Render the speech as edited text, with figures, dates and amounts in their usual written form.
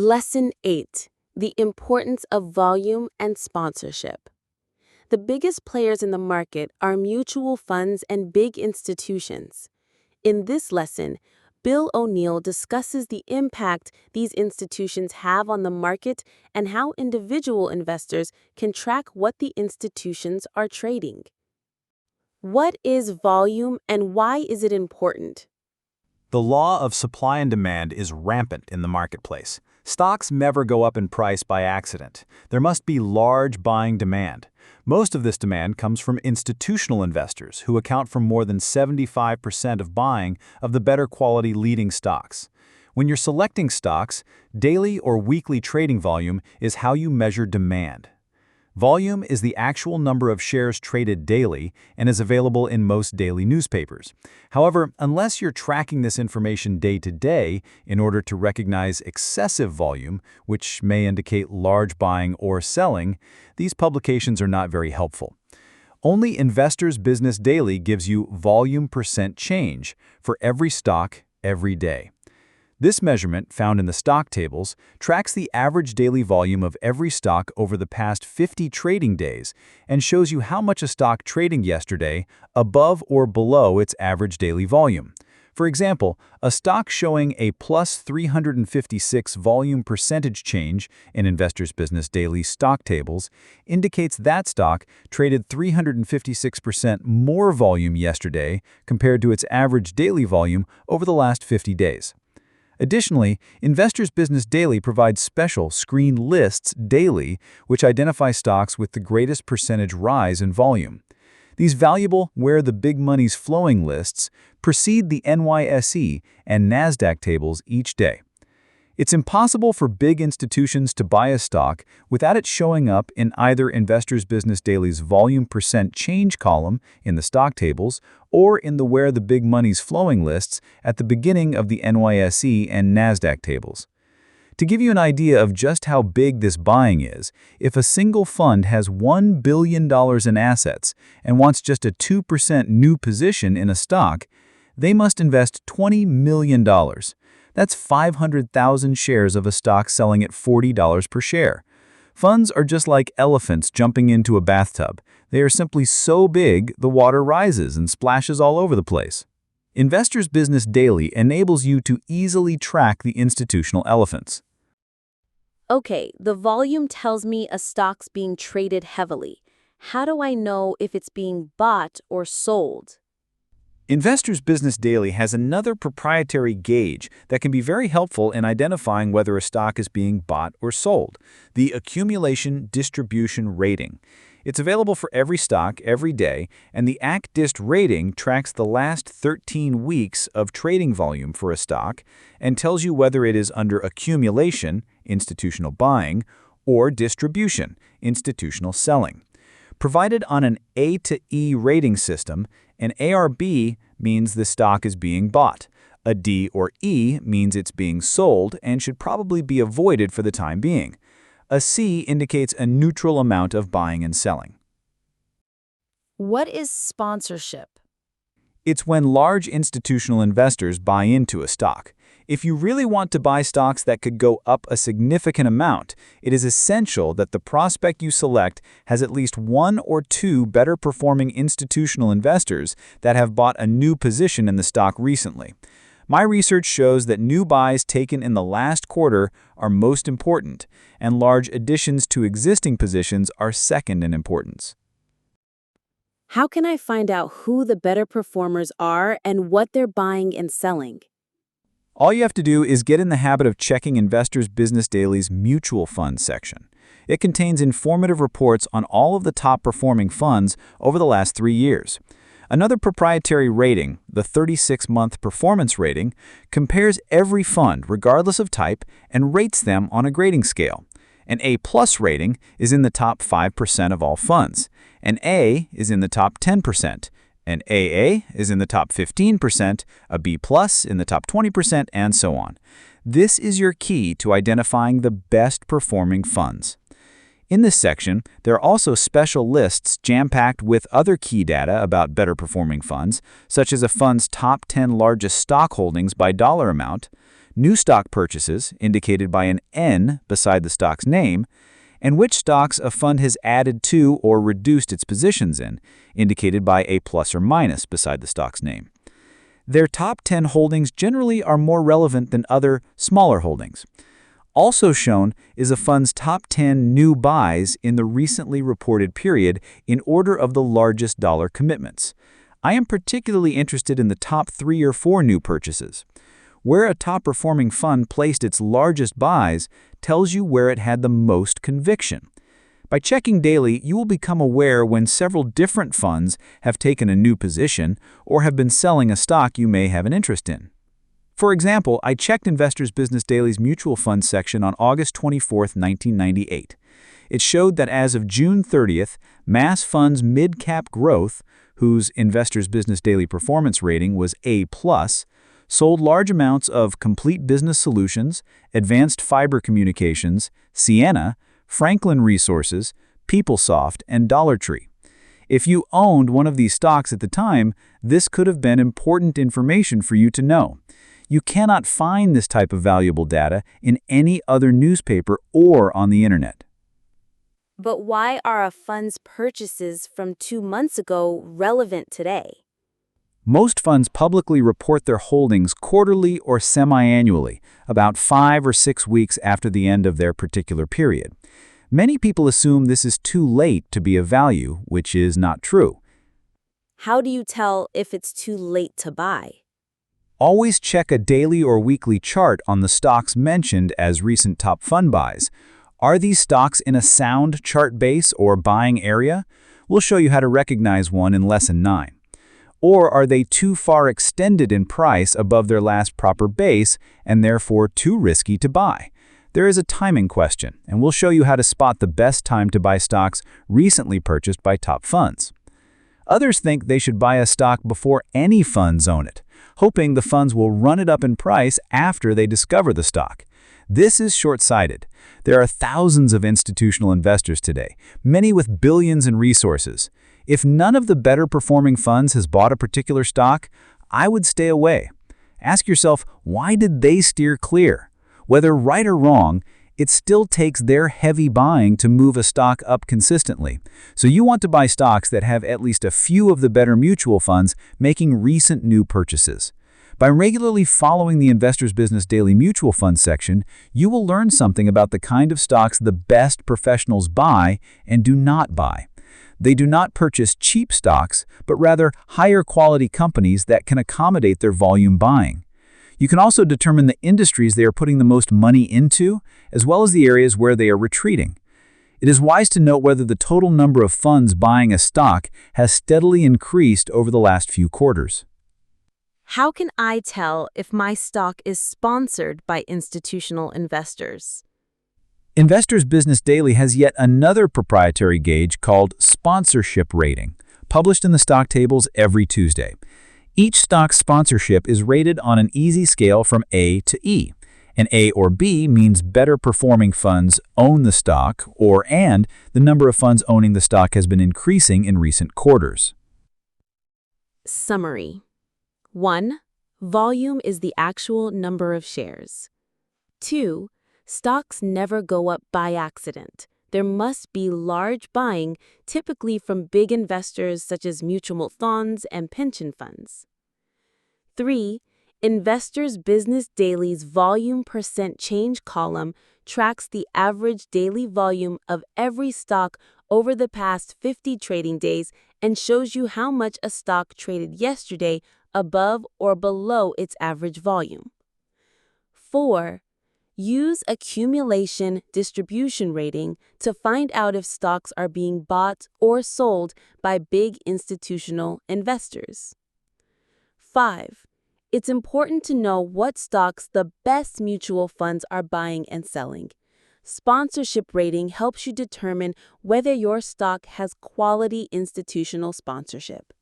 Lesson 8: The Importance of Volume and Sponsorship. The biggest players in the market are mutual funds and big institutions. In this lesson, Bill O'Neill discusses the impact these institutions have on the market and how individual investors can track what the institutions are trading. What is volume and why is it important? The law of supply and demand is rampant in the marketplace. Stocks never go up in price by accident. There must be large buying demand. Most of this demand comes from institutional investors who account for more than 75% of buying of the better quality leading stocks. When you're selecting stocks, daily or weekly trading volume is how you measure demand. Volume is the actual number of shares traded daily and is available in most daily newspapers. However, unless you're tracking this information day to day in order to recognize excessive volume, which may indicate large buying or selling, these publications are not very helpful. Only Investor's Business Daily gives you volume percent change for every stock every day. This measurement, found in the stock tables, tracks the average daily volume of every stock over the past 50 trading days and shows you how much a stock trading yesterday above or below its average daily volume. For example, a stock showing a plus 356 volume percentage change in Investor's Business Daily stock tables indicates that stock traded 356% more volume yesterday compared to its average daily volume over the last 50 days. Additionally, Investor's Business Daily provides special screen lists daily which identify stocks with the greatest percentage rise in volume. These valuable Where the Big Money's Flowing lists precede the NYSE and NASDAQ tables each day. It's impossible for big institutions to buy a stock without it showing up in either Investor's Business Daily's volume percent change column in the stock tables or in the Where the Big Money's Flowing lists at the beginning of the NYSE and NASDAQ tables. To give you an idea of just how big this buying is, if a single fund has $1 billion in assets and wants just a 2% new position in a stock, they must invest $20 million. That's 500,000 shares of a stock selling at $40 per share. Funds are just like elephants jumping into a bathtub. They are simply so big, the water rises and splashes all over the place. Investor's Business Daily enables you to easily track the institutional elephants. Okay, the volume tells me a stock's being traded heavily. How do I know if it's being bought or sold? Investor's Business Daily has another proprietary gauge that can be very helpful in identifying whether a stock is being bought or sold, the Accumulation Distribution Rating. It's available for every stock every day, and the ACDIST rating tracks the last 13 weeks of trading volume for a stock and tells you whether it is under accumulation, institutional buying, or distribution, institutional selling. Provided on an A to E rating system, an ARB means the stock is being bought. A D or E means it's being sold and should probably be avoided for the time being. A C indicates a neutral amount of buying and selling. What is sponsorship? It's when large institutional investors buy into a stock. If you really want to buy stocks that could go up a significant amount, it is essential that the prospect you select has at least one or two better performing institutional investors that have bought a new position in the stock recently. My research shows that new buys taken in the last quarter are most important, and large additions to existing positions are second in importance. How can I find out who the better performers are and what they're buying and selling? All you have to do is get in the habit of checking Investor's Business Daily's Mutual Funds section. It contains informative reports on all of the top-performing funds over the last 3 years. Another proprietary rating, the 36-month performance rating, compares every fund regardless of type and rates them on a grading scale. An A+ rating is in the top 5% of all funds. An A is in the top 10%. An AA is in the top 15%, a B+ in the top 20%, and so on. This is your key to identifying the best performing funds. In this section, there are also special lists jam-packed with other key data about better performing funds, such as a fund's top 10 largest stock holdings by dollar amount, new stock purchases, indicated by an N beside the stock's name, and which stocks a fund has added to or reduced its positions in, indicated by a plus or minus beside the stock's name. Their top 10 holdings generally are more relevant than other, smaller holdings. Also shown is a fund's top 10 new buys in the recently reported period in order of the largest dollar commitments. I am particularly interested in the top 3 or 4 new purchases. Where a top-performing fund placed its largest buys tells you where it had the most conviction. By checking daily, you will become aware when several different funds have taken a new position or have been selling a stock you may have an interest in. For example, I checked Investors Business Daily's mutual fund section on August 24, 1998. It showed that as of June 30th, Mass Fund's Mid-Cap Growth, whose Investors Business Daily performance rating was A+, sold large amounts of Complete Business Solutions, Advanced Fiber Communications, Sienna, Franklin Resources, PeopleSoft, and Dollar Tree. If you owned one of these stocks at the time, this could have been important information for you to know. You cannot find this type of valuable data in any other newspaper or on the internet. But why are a fund's purchases from 2 months ago relevant today? Most funds publicly report their holdings quarterly or semi-annually, about 5 or 6 weeks after the end of their particular period. Many people assume this is too late to be of value, which is not true. How do you tell if it's too late to buy? Always check a daily or weekly chart on the stocks mentioned as recent top fund buys. Are these stocks in a sound chart base or buying area? We'll show you how to recognize one in Lesson 9. Or are they too far extended in price above their last proper base and therefore too risky to buy? There is a timing question, and we'll show you how to spot the best time to buy stocks recently purchased by top funds. Others think they should buy a stock before any funds own it, hoping the funds will run it up in price after they discover the stock. This is short-sighted. There are thousands of institutional investors today, many with billions in resources. If none of the better-performing funds has bought a particular stock, I would stay away. Ask yourself, why did they steer clear? Whether right or wrong, it still takes their heavy buying to move a stock up consistently. So you want to buy stocks that have at least a few of the better mutual funds making recent new purchases. By regularly following the Investors Business Daily Mutual Fund section, you will learn something about the kind of stocks the best professionals buy and do not buy. They do not purchase cheap stocks, but rather higher quality companies that can accommodate their volume buying. You can also determine the industries they are putting the most money into, as well as the areas where they are retreating. It is wise to note whether the total number of funds buying a stock has steadily increased over the last few quarters. How can I tell if my stock is sponsored by institutional investors? Investors Business Daily has yet another proprietary gauge called sponsorship rating, published in the stock tables every Tuesday. Each stock's sponsorship is rated on an easy scale from A to E. An A or B means better performing funds own the stock, and the number of funds owning the stock has been increasing in recent quarters. Summary. 1. Volume is the actual number of shares. 2. Stocks never go up by accident. There must be large buying, typically from big investors such as mutual funds and pension funds. 3. Investors Business Daily's volume percent change column tracks the average daily volume of every stock over the past 50 trading days and shows you how much a stock traded yesterday above or below its average volume. 4. Use accumulation distribution rating to find out if stocks are being bought or sold by big institutional investors. 5. It's important to know what stocks the best mutual funds are buying and selling. Sponsorship rating helps you determine whether your stock has quality institutional sponsorship.